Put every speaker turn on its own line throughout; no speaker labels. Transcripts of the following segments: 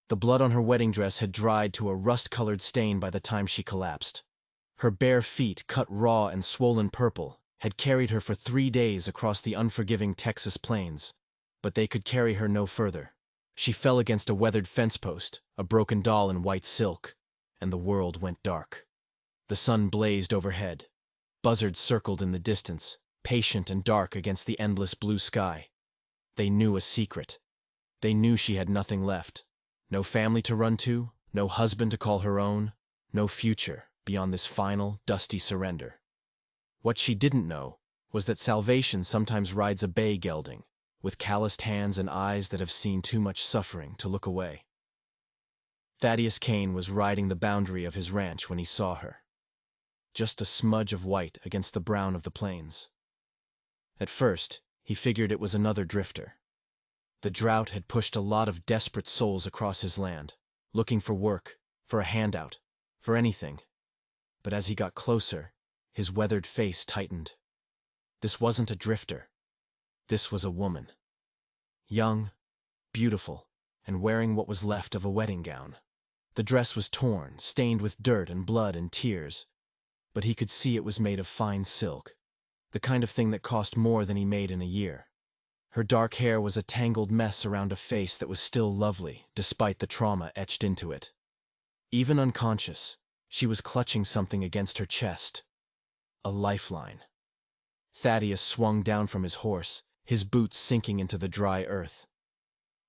The blood on her wedding dress had dried to a rust-colored stain by the time she collapsed. Her bare feet, cut raw and swollen purple, had carried her for 3 days across the unforgiving Texas plains, but they could carry her no further. She fell against a weathered fence post, a broken doll in white silk, and the world went dark. The sun blazed overhead. Buzzards circled in the distance, patient and dark against the endless blue sky. They knew a secret. They knew she had nothing left. No family to run to, no husband to call her own, no future beyond this final, dusty surrender. What she didn't know was that salvation sometimes rides a bay gelding, with calloused hands and eyes that have seen too much suffering to look away. Thaddeus Kane was riding the boundary of his ranch when he saw her. Just a smudge of white against the brown of the plains. At first, he figured it was another drifter. The drought had pushed a lot of desperate souls across his land, looking for work, for a handout, for anything. But as he got closer, his weathered face tightened. This wasn't a drifter. This was a woman. Young, beautiful, and wearing what was left of a wedding gown. The dress was torn, stained with dirt and blood and tears, but he could see it was made of fine silk, the kind of thing that cost more than he made in a year. Her dark hair was a tangled mess around a face that was still lovely, despite the trauma etched into it. Even unconscious, she was clutching something against her chest. A lifeline. Thaddeus swung down from his horse, his boots sinking into the dry earth.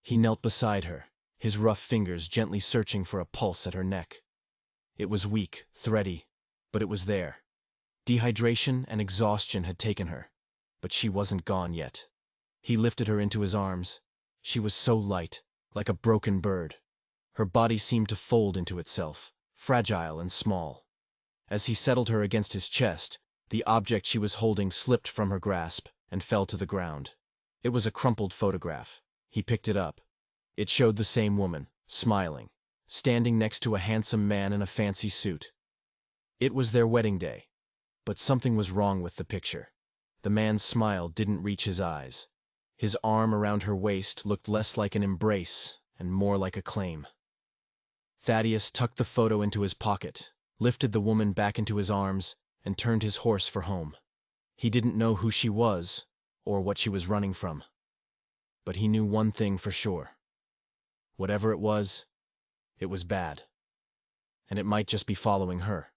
He knelt beside her, his rough fingers gently searching for a pulse at her neck. It was weak, thready, but it was there. Dehydration and exhaustion had taken her, but she wasn't gone yet. He lifted her into his arms. She was so light, like a broken bird. Her body seemed to fold into itself, fragile and small. As he settled her against his chest, the object she was holding slipped from her grasp and fell to the ground. It was a crumpled photograph. He picked it up. It showed the same woman, smiling, standing next to a handsome man in a fancy suit. It was their wedding day, but something was wrong with the picture. The man's smile didn't reach his eyes. His arm around her waist looked less like an embrace and more like a claim. Thaddeus tucked the photo into his pocket, lifted the woman back into his arms, and turned his horse for home. He didn't know who she was or what she was running from. But he knew one thing for sure. Whatever it was bad. And it might just be following her.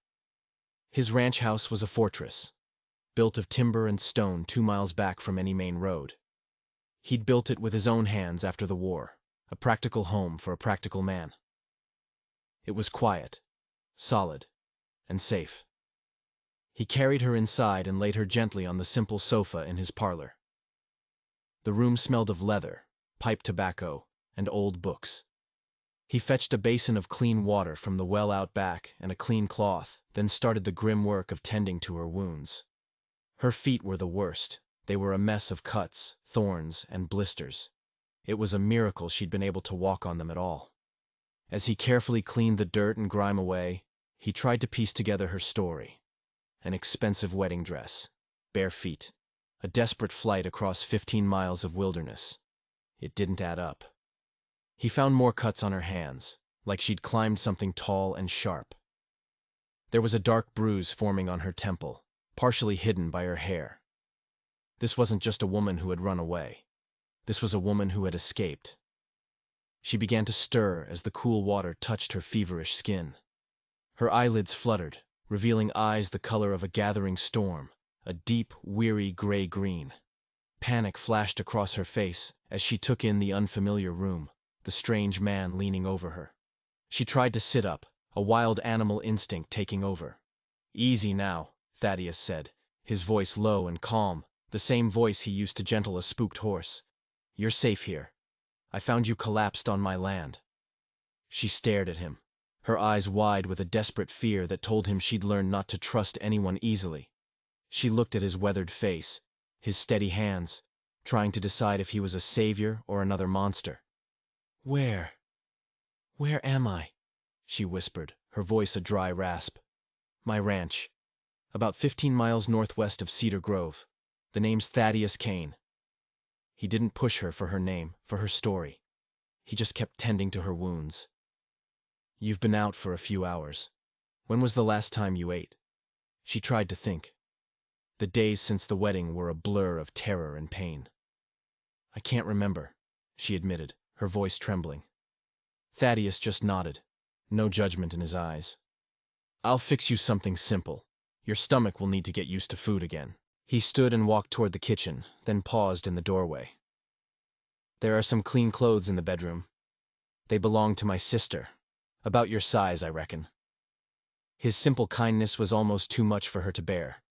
His ranch house was a fortress, built of timber and stone 2 miles back from any main road. He'd built it with his own hands after the war, a practical home for a practical man. It was quiet, solid, and safe. He carried her inside and laid her gently on the simple sofa in his parlor. The room smelled of leather, pipe tobacco, and old books. He fetched a basin of clean water from the well out back and a clean cloth, then started the grim work of tending to her wounds. Her feet were the worst. They were a mess of cuts, thorns, and blisters. It was a miracle she'd been able to walk on them at all. As he carefully cleaned the dirt and grime away, he tried to piece together her story. An expensive wedding dress, bare feet, a desperate flight across 15 miles of wilderness. It didn't add up. He found more cuts on her hands, like she'd climbed something tall and sharp. There was a dark bruise forming on her temple, partially hidden by her hair. This wasn't just a woman who had run away. This was a woman who had escaped. She began to stir as the cool water touched her feverish skin. Her eyelids fluttered, revealing eyes the color of a gathering storm, a deep, weary gray-green. Panic flashed across her face as she took in the unfamiliar room, the strange man leaning over her. She tried to sit up, a wild animal instinct taking over. "Easy now," Thaddeus said, his voice low and calm, the same voice he used to gentle a spooked horse. "You're safe here. I found you collapsed on my land." She stared at him, her eyes wide with a desperate fear that told him she'd learned not to trust anyone easily. She looked at his weathered face, his steady hands, trying to decide if he was a savior or another monster. Where am I?" she whispered, her voice a dry rasp. "My ranch. About 15 miles northwest of Cedar Grove. The name's Thaddeus Kane." He didn't push her for her name, for her story. He just kept tending to her wounds. You've been out for a few hours. When was the last time you ate? She tried to think. The days since the wedding were a blur of terror and pain. I can't remember, she admitted, her voice trembling. Thaddeus just nodded, no judgment in his eyes. I'll fix you something simple. Your stomach will need to get used to food again. He stood and walked toward the kitchen, then paused in the doorway. There are some clean clothes in the bedroom. They belong to my sister. About your size, I reckon. His simple kindness was almost too much for her to bear.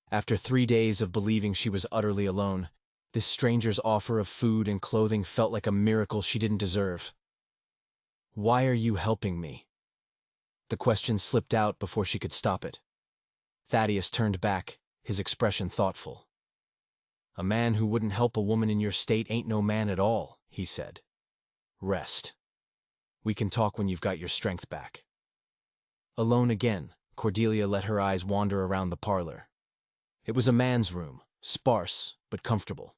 After 3 days of believing she was utterly alone, this stranger's offer of food and clothing felt like a miracle she didn't deserve. Why are you helping me? The question slipped out before she could stop it. Thaddeus turned back, his expression thoughtful. A man who wouldn't help a woman in your state ain't no man at all, he said. Rest. We can talk when you've got your strength back. Alone again, Cordelia let her eyes wander around the parlor. It was a man's room, sparse but comfortable.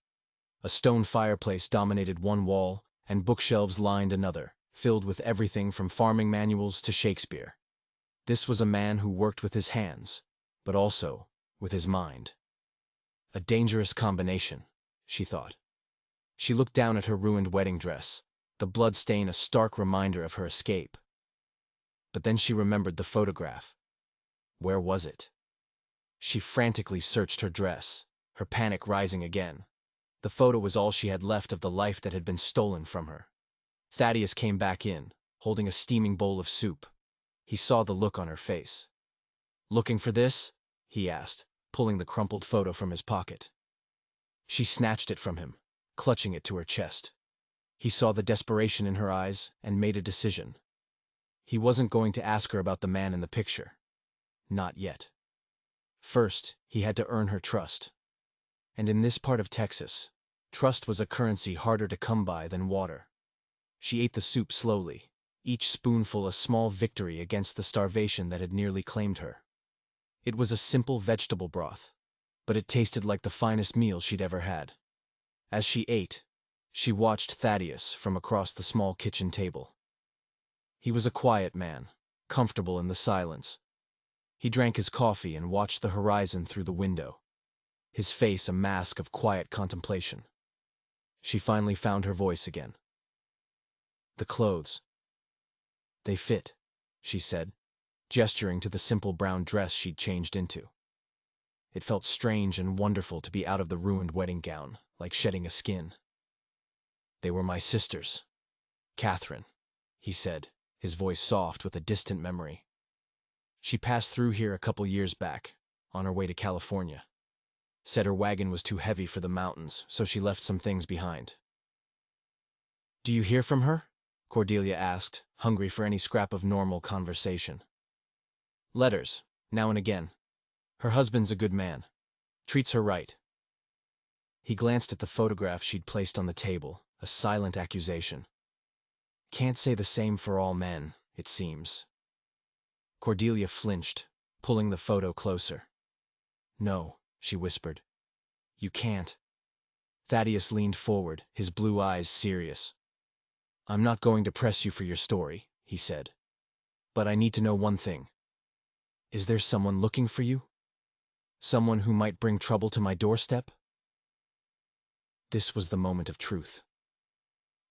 A stone fireplace dominated one wall, and bookshelves lined another, filled with everything from farming manuals to Shakespeare. This was a man who worked with his hands, but also with his mind. A dangerous combination, she thought. She looked down at her ruined wedding dress, the bloodstain a stark reminder of her escape. But then she remembered the photograph. Where was it? She frantically searched her dress, her panic rising again. The photo was all she had left of the life that had been stolen from her. Thaddeus came back in, holding a steaming bowl of soup. He saw the look on her face. Looking for this? He asked, pulling the crumpled photo from his pocket. She snatched it from him, clutching it to her chest. He saw the desperation in her eyes and made a decision. He wasn't going to ask her about the man in the picture. Not yet. First, he had to earn her trust. And in this part of Texas, trust was a currency harder to come by than water. She ate the soup slowly, each spoonful a small victory against the starvation that had nearly claimed her. It was a simple vegetable broth, but it tasted like the finest meal she'd ever had. As she ate, she watched Thaddeus from across the small kitchen table. He was a quiet man, comfortable in the silence. He drank his coffee and watched the horizon through the window, his face a mask of quiet contemplation. She finally found her voice again. The clothes. They fit, she said, gesturing to the simple brown dress she'd changed into. It felt strange and wonderful to be out of the ruined wedding gown, like shedding a skin. They were my sister's. Catherine, he said, his voice soft with a distant memory. She passed through here a couple years back, on her way to California. Said her wagon was too heavy for the mountains, so she left some things behind. Do you hear from her? Cordelia asked, hungry for any scrap of normal conversation. Letters, now and again. Her husband's a good man. Treats her right. He glanced at the photograph she'd placed on the table, a silent accusation. Can't say the same for all men, it seems. Cordelia flinched, pulling the photo closer. No, she whispered. You can't. Thaddeus leaned forward, his blue eyes serious. I'm not going to press you for your story, he said. But I need to know one thing. Is there someone looking for you? Someone who might bring trouble to my doorstep? This was the moment of truth.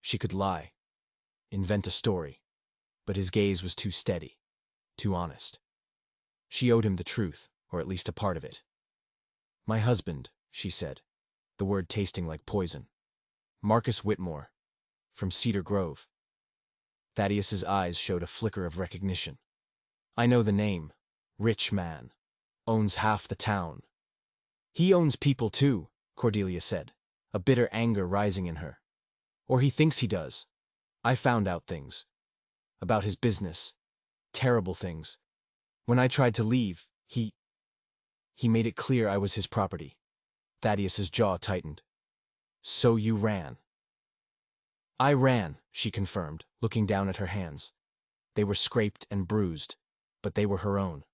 She could lie, invent a story, but his gaze was too steady, too honest. She owed him the truth, or at least a part of it. My husband, she said, the word tasting like poison. Marcus Whitmore, from Cedar Grove. Thaddeus's eyes showed a flicker of recognition. I know the name. Rich man. Owns half the town. He owns people too, Cordelia said, a bitter anger rising in her. Or he thinks he does. I found out things. About his business. Terrible things. When I tried to leave, he made it clear I was his property. Thaddeus's jaw tightened. So you ran. I ran, she confirmed, looking down at her hands. They were scraped and bruised, but they were her own.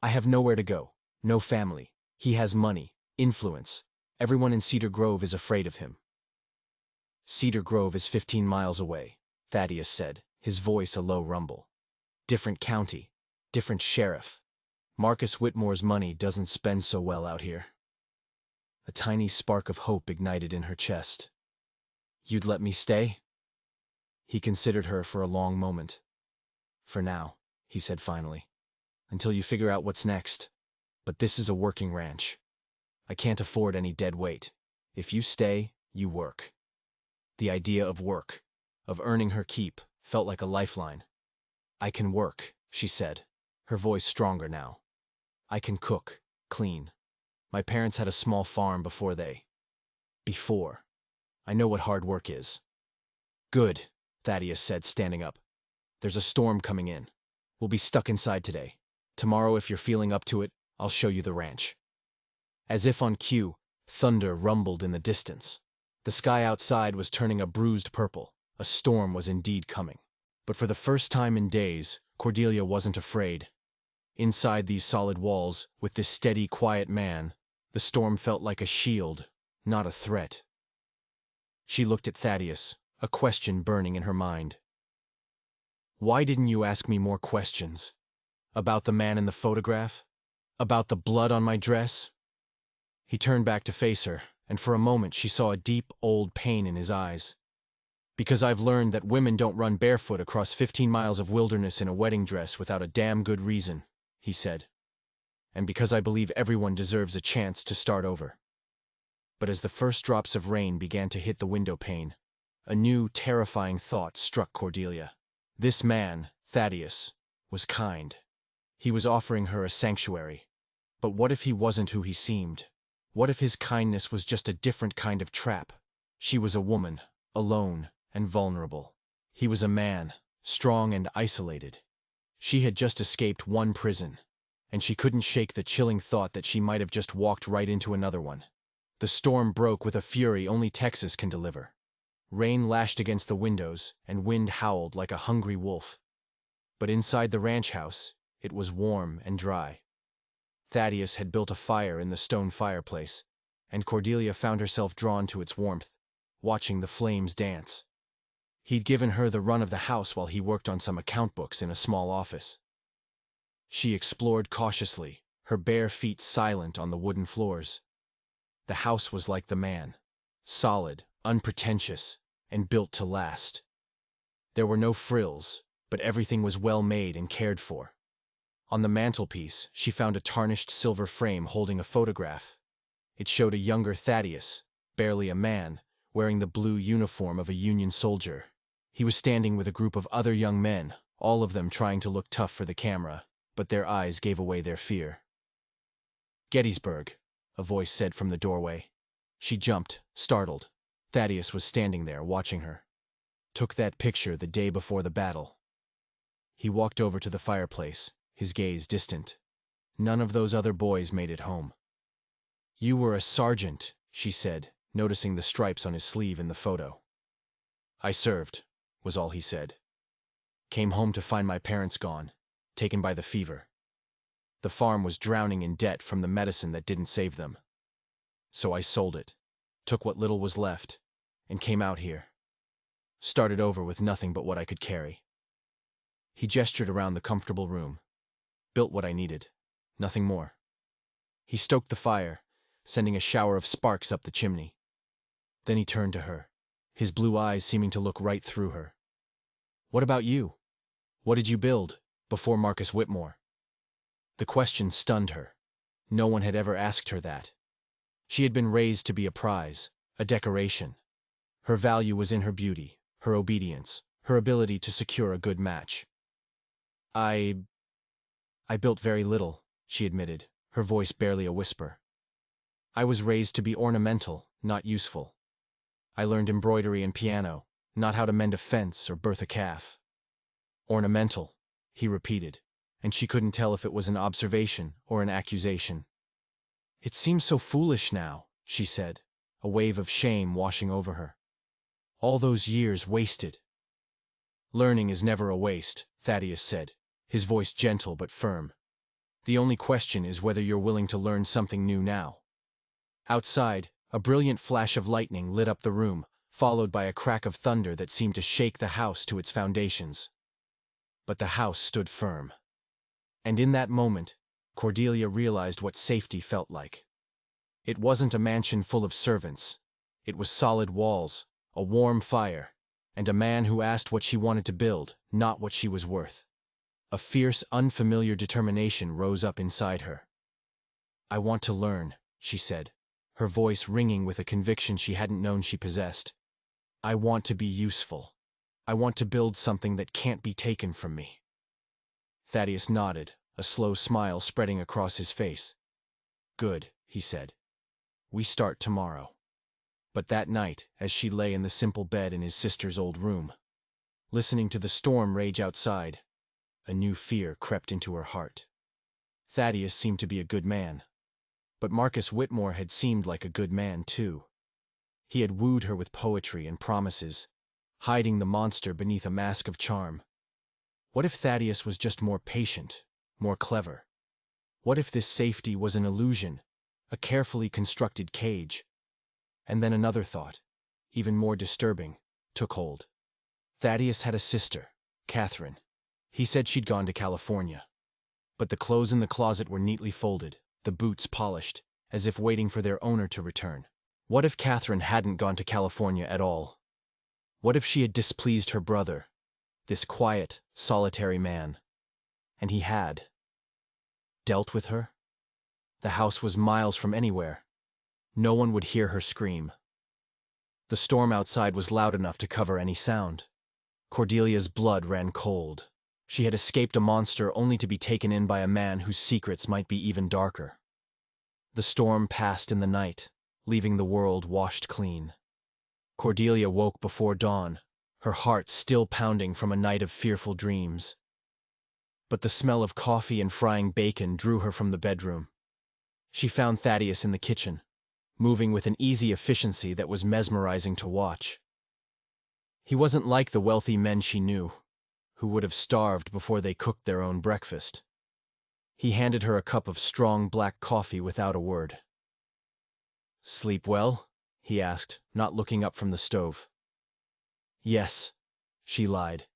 I have nowhere to go, no family. He has money, influence. Everyone in Cedar Grove is afraid of him. Cedar Grove is 15 miles away, Thaddeus said, his voice a low rumble. Different county, different sheriff. Marcus Whitmore's money doesn't spend so well out here. A tiny spark of hope ignited in her chest. You'd let me stay? He considered her for a long moment. For now, he said finally. Until you figure out what's next. But this is a working ranch. I can't afford any dead weight. If you stay, you work. The idea of work, of earning her keep, felt like a lifeline. I can work, she said, her voice stronger now. I can cook, clean. My parents had a small farm before. I know what hard work is. Good, Thaddeus said, standing up. There's a storm coming in. We'll be stuck inside today. Tomorrow, if you're feeling up to it, I'll show you the ranch. As if on cue, thunder rumbled in the distance. The sky outside was turning a bruised purple. A storm was indeed coming. But for the first time in days, Cordelia wasn't afraid. Inside these solid walls, with this steady, quiet man, the storm felt like a shield, not a threat. She looked at Thaddeus, a question burning in her mind. Why didn't you ask me more questions? About the man in the photograph? About the blood on my dress? He turned back to face her, and for a moment she saw a deep, old pain in his eyes. Because I've learned that women don't run barefoot across 15 miles of wilderness in a wedding dress without a damn good reason, he said. And because I believe everyone deserves a chance to start over. But as the first drops of rain began to hit the window pane, a new, terrifying thought struck Cordelia. This man, Thaddeus, was kind. He was offering her a sanctuary. But what if he wasn't who he seemed? What if his kindness was just a different kind of trap? She was a woman, alone and vulnerable. He was a man, strong and isolated. She had just escaped one prison, and she couldn't shake the chilling thought that she might have just walked right into another one. The storm broke with a fury only Texas can deliver. Rain lashed against the windows, and wind howled like a hungry wolf. But inside the ranch house, it was warm and dry. Thaddeus had built a fire in the stone fireplace, and Cordelia found herself drawn to its warmth, watching the flames dance. He'd given her the run of the house while he worked on some account books in a small office. She explored cautiously, her bare feet silent on the wooden floors. The house was like the man, solid, unpretentious, and built to last. There were no frills, but everything was well made and cared for. On the mantelpiece, she found a tarnished silver frame holding a photograph. It showed a younger Thaddeus, barely a man, wearing the blue uniform of a Union soldier. He was standing with a group of other young men, all of them trying to look tough for the camera, but their eyes gave away their fear. Gettysburg, a voice said from the doorway. She jumped, startled. Thaddeus was standing there, watching her. Took that picture the day before the battle. He walked over to the fireplace, his gaze distant. None of those other boys made it home. You were a sergeant, she said, noticing the stripes on his sleeve in the photo. I served, was all he said. Came home to find my parents gone, taken by the fever. The farm was drowning in debt from the medicine that didn't save them. So I sold it, took what little was left, and came out here. Started over with nothing but what I could carry. He gestured around the comfortable room. Built what I needed, nothing more. He stoked the fire, sending a shower of sparks up the chimney. Then he turned to her, his blue eyes seeming to look right through her. What about you? What did you build, before Marcus Whitmore? The question stunned her. No one had ever asked her that. She had been raised to be a prize, a decoration. Her value was in her beauty, her obedience, her ability to secure a good match. I built very little, she admitted, her voice barely a whisper. I was raised to be ornamental, not useful. I learned embroidery and piano, not how to mend a fence or birth a calf. Ornamental, he repeated, and she couldn't tell if it was an observation or an accusation. It seems so foolish now, she said, a wave of shame washing over her. All those years wasted. Learning is never a waste, Thaddeus said, his voice gentle but firm. The only question is whether you're willing to learn something new now. Outside, a brilliant flash of lightning lit up the room, followed by a crack of thunder that seemed to shake the house to its foundations. But the house stood firm. And in that moment, Cordelia realized what safety felt like. It wasn't a mansion full of servants. It was solid walls, a warm fire, and a man who asked what she wanted to build, not what she was worth. A fierce, unfamiliar determination rose up inside her. "I want to learn," she said, her voice ringing with a conviction she hadn't known she possessed. "I want to be useful. I want to build something that can't be taken from me." Thaddeus nodded, a slow smile spreading across his face. "Good," he said. "We start tomorrow." But that night, as she lay in the simple bed in his sister's old room, listening to the storm rage outside, a new fear crept into her heart. Thaddeus seemed to be a good man, but Marcus Whitmore had seemed like a good man too. He had wooed her with poetry and promises, hiding the monster beneath a mask of charm. What if Thaddeus was just more patient, more clever? What if this safety was an illusion, a carefully constructed cage? And then another thought, even more disturbing, took hold. Thaddeus had a sister, Catherine. He said she'd gone to California. But the clothes in the closet were neatly folded, the boots polished, as if waiting for their owner to return. What if Catherine hadn't gone to California at all? What if she had displeased her brother, this quiet, solitary man, and he had dealt with her? The house was miles from anywhere. No one would hear her scream. The storm outside was loud enough to cover any sound. Cordelia's blood ran cold. She had escaped a monster only to be taken in by a man whose secrets might be even darker. The storm passed in the night, leaving the world washed clean. Cordelia woke before dawn, her heart still pounding from a night of fearful dreams. But the smell of coffee and frying bacon drew her from the bedroom. She found Thaddeus in the kitchen, moving with an easy efficiency that was mesmerizing to watch. He wasn't like the wealthy men she knew, who would have starved before they cooked their own breakfast. He handed her a cup of strong black coffee without a word. "Sleep well?" he asked, not looking up from the stove. "Yes," she lied,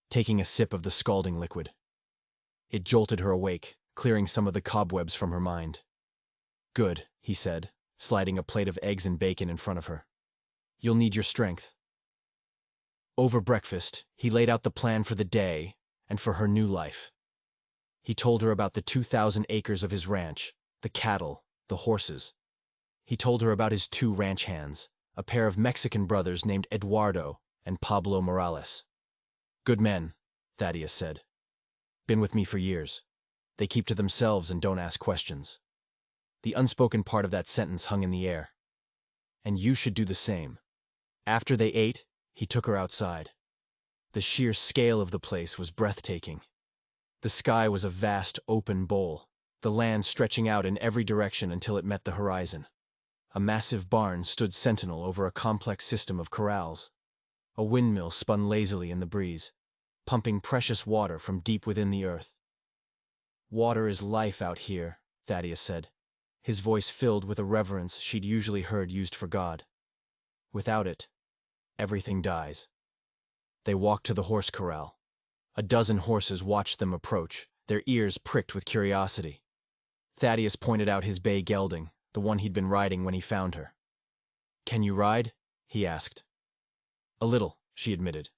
taking a sip of the scalding liquid. It jolted her awake, clearing some of the cobwebs from her mind. "Good," he said, sliding a plate of eggs and bacon in front of her. "You'll need your strength." Over breakfast, he laid out the plan for the day and for her new life. He told her about the 2,000 acres of his ranch, the cattle, the horses. He told her about his 2 ranch hands, a pair of Mexican brothers named Eduardo and Pablo Morales. "Good men," Thaddeus said. "Been with me for years. They keep to themselves and don't ask questions." The unspoken part of that sentence hung in the air. "And you should do the same." After they ate, he took her outside. The sheer scale of the place was breathtaking. The sky was a vast open bowl, the land stretching out in every direction until it met the horizon. A massive barn stood sentinel over a complex system of corrals. A windmill spun lazily in the breeze, pumping precious water from deep within the earth. "Water is life out here," Thaddeus said, his voice filled with a reverence she'd usually heard used for God. "Without it, everything dies." They walked to the horse corral. A dozen horses watched them approach, their ears pricked with curiosity. Thaddeus pointed out his bay gelding, the one he'd been riding when he found her. "Can you ride?" he asked. "A little," she admitted.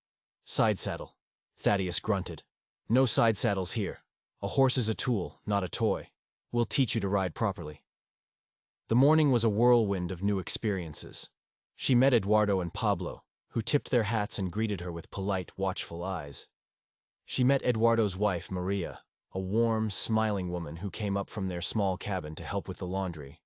"Side saddle." Thaddeus grunted. "No side saddles here. A horse is a tool, not a toy. We'll teach you to ride properly." The morning was a whirlwind of new experiences. She met Eduardo and Pablo, who tipped their hats and greeted her with polite, watchful eyes. She met Eduardo's wife, Maria, a warm, smiling woman who came up from their small cabin to help with the laundry.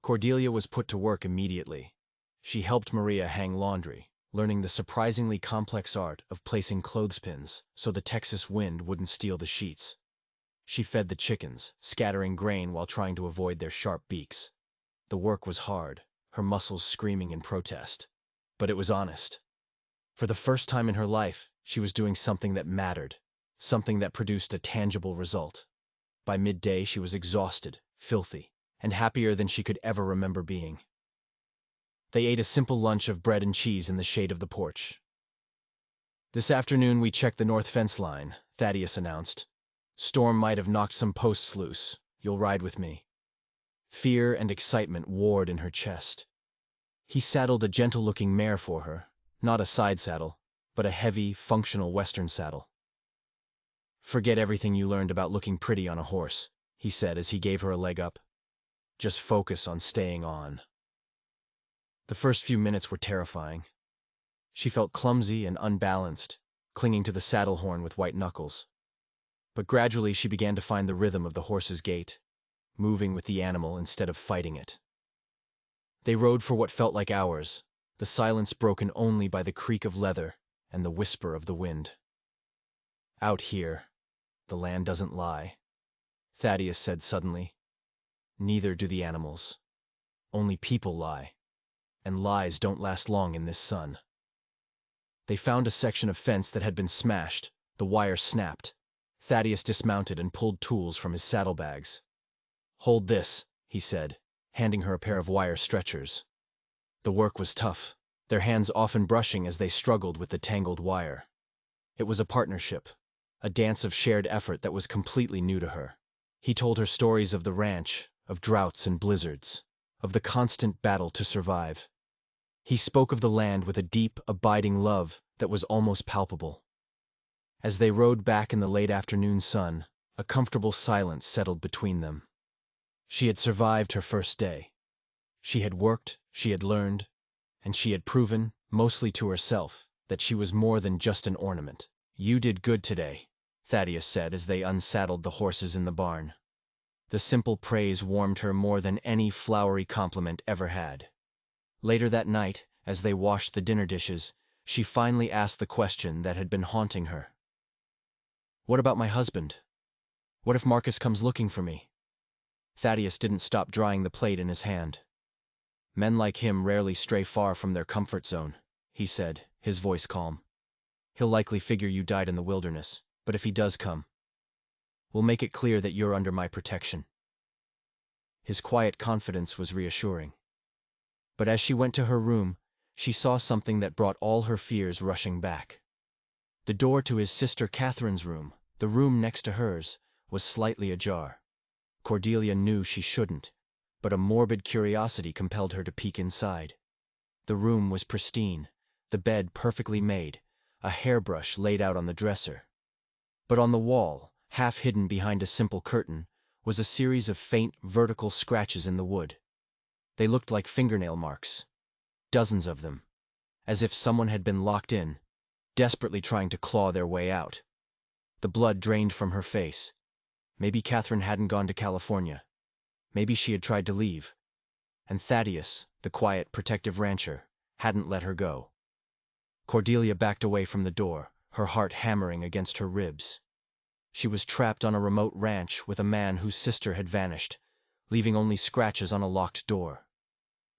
Cordelia was put to work immediately. She helped Maria hang laundry, learning the surprisingly complex art of placing clothespins so the Texas wind wouldn't steal the sheets. She fed the chickens, scattering grain while trying to avoid their sharp beaks. The work was hard, her muscles screaming in protest. But it was honest. For the first time in her life, she was doing something that mattered, something that produced a tangible result. By midday, she was exhausted, filthy, and happier than she could ever remember being. They ate a simple lunch of bread and cheese in the shade of the porch. "This afternoon we checked the north fence line," Thaddeus announced. "Storm might have knocked some posts loose. You'll ride with me." Fear and excitement warred in her chest. He saddled a gentle-looking mare for her, not a side saddle, but a heavy, functional Western saddle. "Forget everything you learned about looking pretty on a horse," he said as he gave her a leg up. "Just focus on staying on." The first few minutes were terrifying. She felt clumsy and unbalanced, clinging to the saddle horn with white knuckles. But gradually she began to find the rhythm of the horse's gait, moving with the animal instead of fighting it. They rode for what felt like hours, the silence broken only by the creak of leather and the whisper of the wind. "Out here, the land doesn't lie," Thaddeus said suddenly. "Neither do the animals. Only people lie, and lies don't last long in this sun." They found a section of fence that had been smashed, the wire snapped. Thaddeus dismounted and pulled tools from his saddlebags. "Hold this," he said, handing her a pair of wire stretchers. The work was tough, their hands often brushing as they struggled with the tangled wire. It was a partnership, a dance of shared effort that was completely new to her. He told her stories of the ranch, of droughts and blizzards, of the constant battle to survive. He spoke of the land with a deep, abiding love that was almost palpable. As they rode back in the late afternoon sun, a comfortable silence settled between them. She had survived her first day. She had worked, she had learned, and she had proven, mostly to herself, that she was more than just an ornament. "You did good today," Thaddeus said as they unsaddled the horses in the barn. The simple praise warmed her more than any flowery compliment ever had. Later that night, as they washed the dinner dishes, she finally asked the question that had been haunting her. "What about my husband? What if Marcus comes looking for me?" Thaddeus didn't stop drying the plate in his hand. "Men like him rarely stray far from their comfort zone," he said, his voice calm. "He'll likely figure you died in the wilderness, but if he does come, we'll make it clear that you're under my protection." His quiet confidence was reassuring. But as she went to her room, she saw something that brought all her fears rushing back. The door to his sister Catherine's room, the room next to hers, was slightly ajar. Cordelia knew she shouldn't, but a morbid curiosity compelled her to peek inside. The room was pristine, the bed perfectly made, a hairbrush laid out on the dresser. But on the wall, half hidden behind a simple curtain, was a series of faint, vertical scratches in the wood. They looked like fingernail marks, dozens of them, as if someone had been locked in, desperately trying to claw their way out. The blood drained from her face. Maybe Catherine hadn't gone to California. Maybe she had tried to leave. And Thaddeus, the quiet, protective rancher, hadn't let her go. Cordelia backed away from the door, her heart hammering against her ribs. She was trapped on a remote ranch with a man whose sister had vanished, leaving only scratches on a locked door.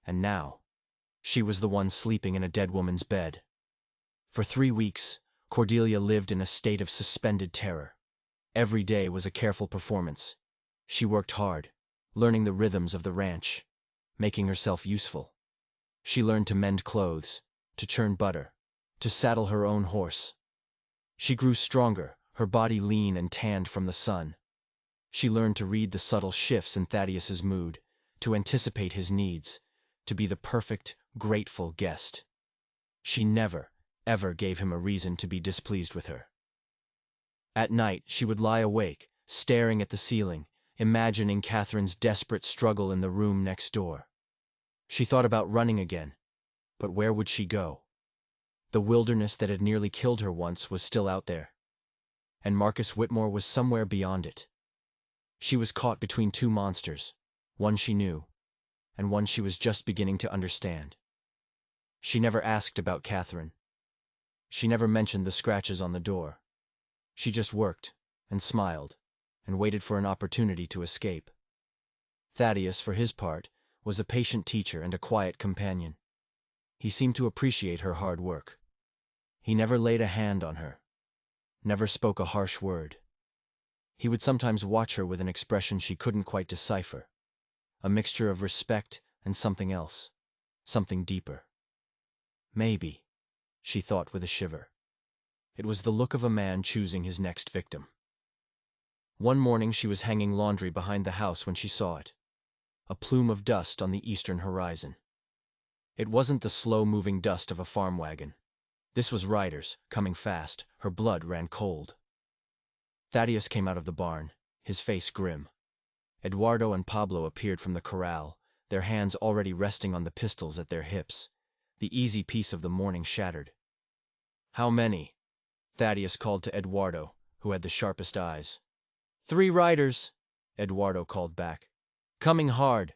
And now, she was the one sleeping in a dead woman's bed. For 3 weeks, Cordelia lived in a state of suspended terror. Every day was a careful performance. She worked hard, learning the rhythms of the ranch, making herself useful. She learned to mend clothes, to churn butter, to saddle her own horse. She grew stronger, her body lean and tanned from the sun. She learned to read the subtle shifts in Thaddeus's mood, to anticipate his needs, to be the perfect, grateful guest. She never, ever gave him a reason to be displeased with her. At night, she would lie awake, staring at the ceiling, imagining Catherine's desperate struggle in the room next door. She thought about running again, but where would she go? The wilderness that had nearly killed her once was still out there, and Marcus Whitmore was somewhere beyond it. She was caught between two monsters, one she knew, and one she was just beginning to understand. She never asked about Catherine. She never mentioned the scratches on the door. She just worked, and smiled, and waited for an opportunity to escape. Thaddeus, for his part, was a patient teacher and a quiet companion. He seemed to appreciate her hard work. He never laid a hand on her, never spoke a harsh word. He would sometimes watch her with an expression she couldn't quite decipher, a mixture of respect and something else, something deeper. Maybe, she thought with a shiver. It was the look of a man choosing his next victim. One morning she was hanging laundry behind the house when she saw it. A plume of dust on the eastern horizon. It wasn't the slow-moving dust of a farm wagon. This was Ryder's, coming fast. Her blood ran cold. Thaddeus came out of the barn, his face grim. Eduardo and Pablo appeared from the corral, their hands already resting on the pistols at their hips. The easy peace of the morning shattered. "How many?" Thaddeus called to Eduardo, who had the sharpest eyes. "3 riders," Eduardo called back. "Coming hard."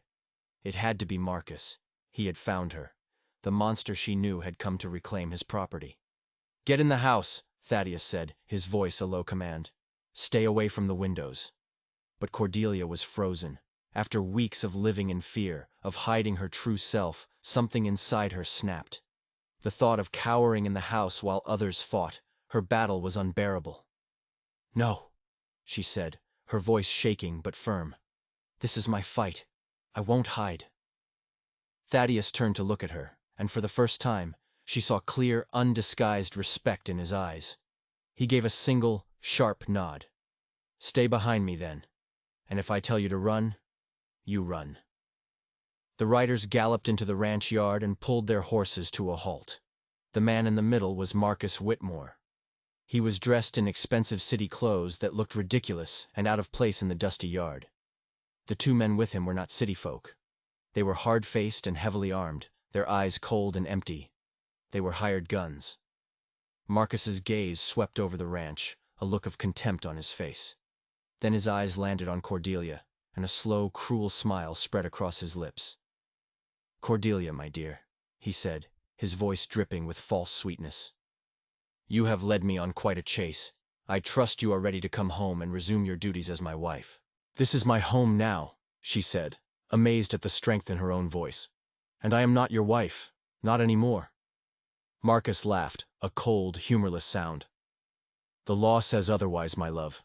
It had to be Marcus. He had found her. The monster she knew had come to reclaim his property. "Get in the house," Thaddeus said, his voice a low command. "Stay away from the windows." But Cordelia was frozen. After weeks of living in fear, of hiding her true self, something inside her snapped. The thought of cowering in the house while others fought, her battle was unbearable. "No," she said, her voice shaking but firm. "This is my fight. I won't hide." Thaddeus turned to look at her, and for the first time, she saw clear, undisguised respect in his eyes. He gave a single, sharp nod. "Stay behind me, then. And if I tell you to run, you run." The riders galloped into the ranch yard and pulled their horses to a halt. The man in the middle was Marcus Whitmore. He was dressed in expensive city clothes that looked ridiculous and out of place in the dusty yard. The 2 men with him were not city folk. They were hard-faced and heavily armed, their eyes cold and empty. They were hired guns. Marcus's gaze swept over the ranch, a look of contempt on his face. Then his eyes landed on Cordelia, and a slow, cruel smile spread across his lips. "Cordelia, my dear," he said, his voice dripping with false sweetness. "You have led me on quite a chase. I trust you are ready to come home and resume your duties as my wife." "This is my home now," she said, amazed at the strength in her own voice. "And I am not your wife, not anymore." Marcus laughed, a cold, humorless sound. "The law says otherwise, my love.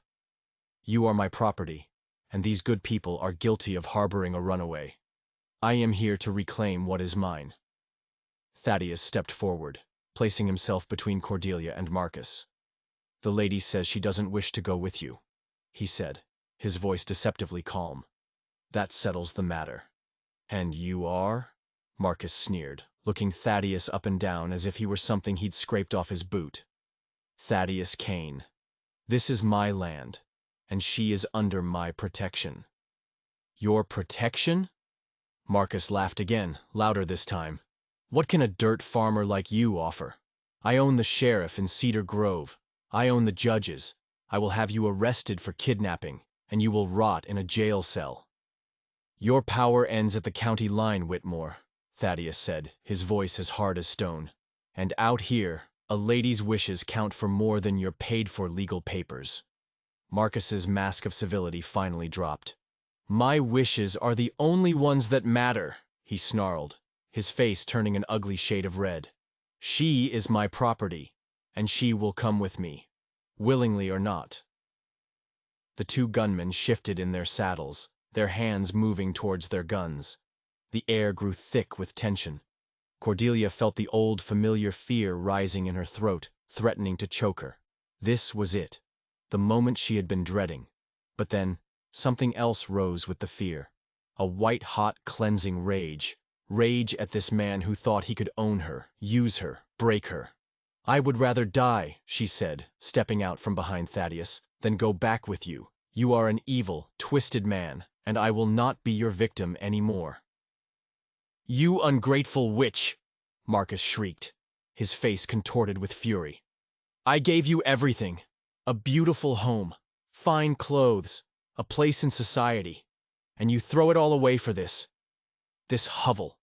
You are my property, and these good people are guilty of harboring a runaway. I am here to reclaim what is mine." Thaddeus stepped forward, placing himself between Cordelia and Marcus. "The lady says she doesn't wish to go with you," he said, his voice deceptively calm. "That settles the matter." "And you are?" Marcus sneered, looking Thaddeus up and down as if he were something he'd scraped off his boot. "Thaddeus Kane. This is my land, and she is under my protection." "Your protection?" Marcus laughed again, louder this time. "What can a dirt farmer like you offer? I own the sheriff in Cedar Grove. I own the judges. I will have you arrested for kidnapping, and you will rot in a jail cell." "Your power ends at the county line, Whitmore," Thaddeus said, his voice as hard as stone. "And out here, a lady's wishes count for more than your paid-for legal papers." Marcus's mask of civility finally dropped. "My wishes are the only ones that matter," he snarled, his face turning an ugly shade of red. "She is my property, and she will come with me, willingly or not." The 2 gunmen shifted in their saddles, their hands moving towards their guns. The air grew thick with tension. Cordelia felt the old familiar fear rising in her throat, threatening to choke her. This was it, the moment she had been dreading. But then, something else rose with the fear. A white-hot, cleansing rage. Rage at this man who thought he could own her, use her, break her. "I would rather die," she said, stepping out from behind Thaddeus, "than go back with you. You are an evil, twisted man, and I will not be your victim anymore." "You ungrateful witch!" Marcus shrieked, his face contorted with fury. "I gave you everything. A beautiful home, fine clothes, a place in society. And you throw it all away for this hovel,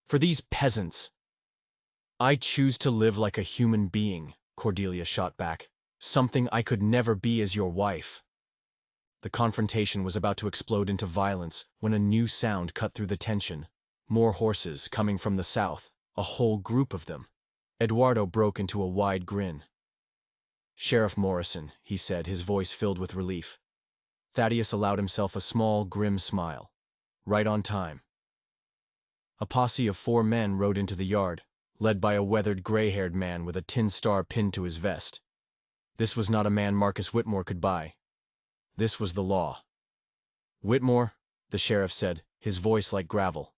for these peasants." "I choose to live like a human being," Cordelia shot back. "Something I could never be as your wife." The confrontation was about to explode into violence when a new sound cut through the tension. More horses, coming from the south, a whole group of them. Eduardo broke into a wide grin. "Sheriff Morrison," he said, his voice filled with relief. Thaddeus allowed himself a small, grim smile. "Right on time." A posse of 4 men rode into the yard, led by a weathered gray-haired man with a tin star pinned to his vest. This was not a man Marcus Whitmore could buy. This was the law. "Whitmore," the sheriff said, his voice like gravel.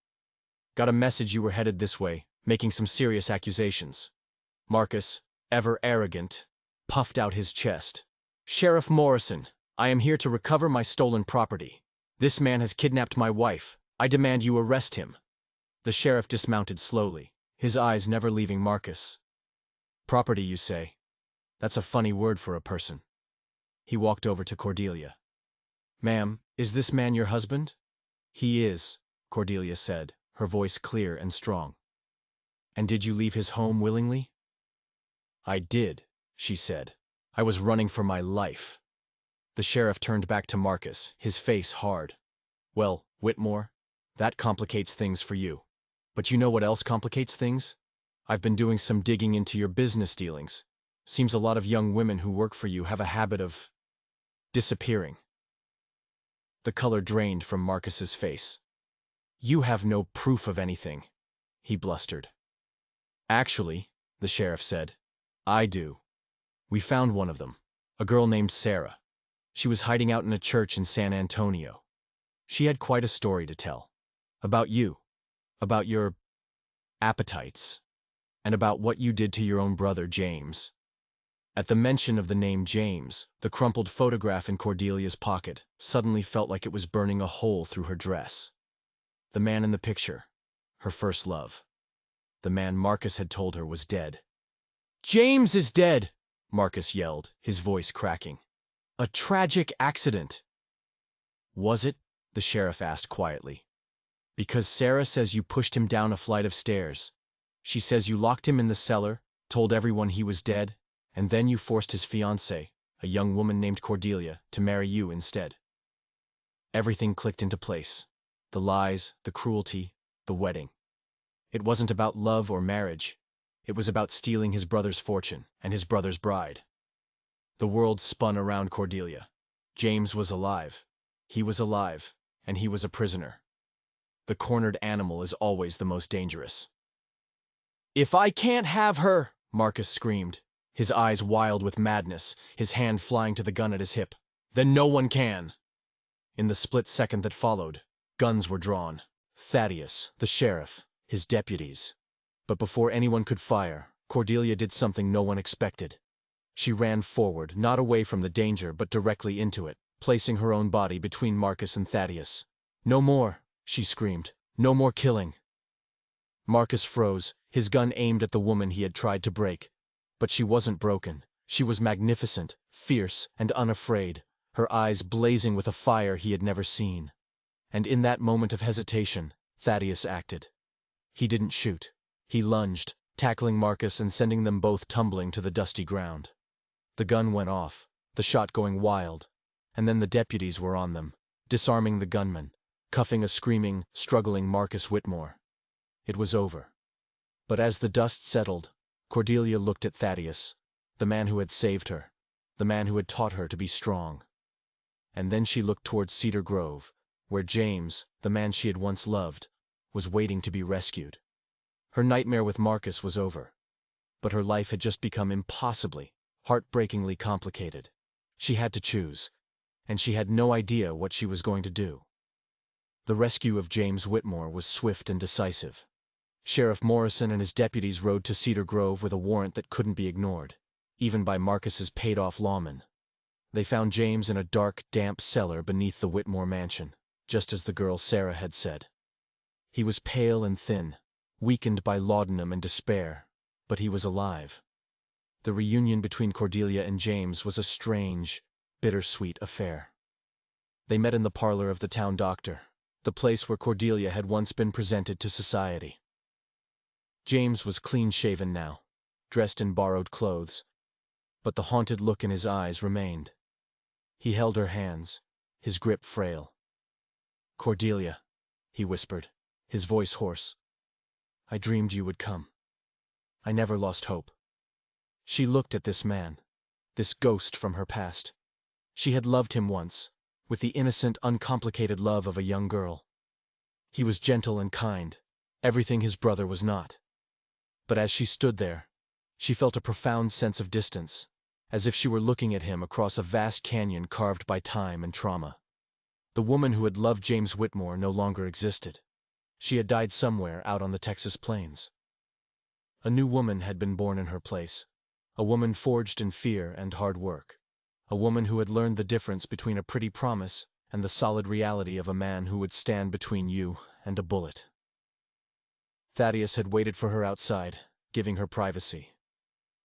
"Got a message you were headed this way, making some serious accusations." Marcus, ever arrogant, puffed out his chest. "Sheriff Morrison, I am here to recover my stolen property. This man has kidnapped my wife. I demand you arrest him." The sheriff dismounted slowly, his eyes never leaving Marcus. "Property, you say? That's a funny word for a person." He walked over to Cordelia. "Ma'am, is this man your husband?" "He is," Cordelia said, her voice clear and strong. "And did you leave his home willingly?" "I did," she said. "I was running for my life." The sheriff turned back to Marcus, his face hard. "Well, Whitmore, that complicates things for you. But you know what else complicates things? I've been doing some digging into your business dealings. Seems a lot of young women who work for you have a habit of disappearing." The color drained from Marcus's face. "You have no proof of anything," he blustered. "Actually," the sheriff said, "I do. We found one of them, a girl named Sarah. She was hiding out in a church in San Antonio. She had quite a story to tell. About you. About your appetites. And about what you did to your own brother, James." At the mention of the name James, the crumpled photograph in Cordelia's pocket suddenly felt like it was burning a hole through her dress. The man in the picture, her first love. The man Marcus had told her was dead. "James is dead!" Marcus yelled, his voice cracking. "A tragic accident." "Was it?" the sheriff asked quietly. "Because Sarah says you pushed him down a flight of stairs. She says you locked him in the cellar, told everyone he was dead, and then you forced his fiancée, a young woman named Cordelia, to marry you instead." Everything clicked into place. The lies, the cruelty, the wedding. It wasn't about love or marriage. It was about stealing his brother's fortune and his brother's bride. The world spun around Cordelia. James was alive. He was alive, and he was a prisoner. The cornered animal is always the most dangerous. "If I can't have her," Marcus screamed, his eyes wild with madness, his hand flying to the gun at his hip, "then no one can." In the split second that followed, guns were drawn. Thaddeus, the sheriff, his deputies. But before anyone could fire, Cordelia did something no one expected. She ran forward, not away from the danger, but directly into it, placing her own body between Marcus and Thaddeus. "No more," she screamed. "No more killing." Marcus froze, his gun aimed at the woman he had tried to break. But she wasn't broken. She was magnificent, fierce, and unafraid, her eyes blazing with a fire he had never seen. And in that moment of hesitation, Thaddeus acted. He didn't shoot. He lunged, tackling Marcus and sending them both tumbling to the dusty ground. The gun went off, the shot going wild, and then the deputies were on them, disarming the gunman, cuffing a screaming, struggling Marcus Whitmore. It was over. But as the dust settled, Cordelia looked at Thaddeus, the man who had saved her, the man who had taught her to be strong. And then she looked towards Cedar Grove, where James, the man she had once loved, was waiting to be rescued. Her nightmare with Marcus was over. But her life had just become impossibly, heartbreakingly complicated. She had to choose, and she had no idea what she was going to do. The rescue of James Whitmore was swift and decisive. Sheriff Morrison and his deputies rode to Cedar Grove with a warrant that couldn't be ignored, even by Marcus's paid-off lawmen. They found James in a dark, damp cellar beneath the Whitmore mansion, just as the girl Sarah had said. He was pale and thin, weakened by laudanum and despair, but he was alive. The reunion between Cordelia and James was a strange, bittersweet affair. They met in the parlor of the town doctor, the place where Cordelia had once been presented to society. James was clean-shaven now, dressed in borrowed clothes, but the haunted look in his eyes remained. He held her hands, his grip frail. "Cordelia," he whispered, his voice hoarse, "I dreamed you would come. I never lost hope." She looked at this man, this ghost from her past. She had loved him once, with the innocent, uncomplicated love of a young girl. He was gentle and kind, everything his brother was not. But as she stood there, she felt a profound sense of distance, as if she were looking at him across a vast canyon carved by time and trauma. The woman who had loved James Whitmore no longer existed. She had died somewhere out on the Texas plains. A new woman had been born in her place, a woman forged in fear and hard work, a woman who had learned the difference between a pretty promise and the solid reality of a man who would stand between you and a bullet. Thaddeus had waited for her outside, giving her privacy.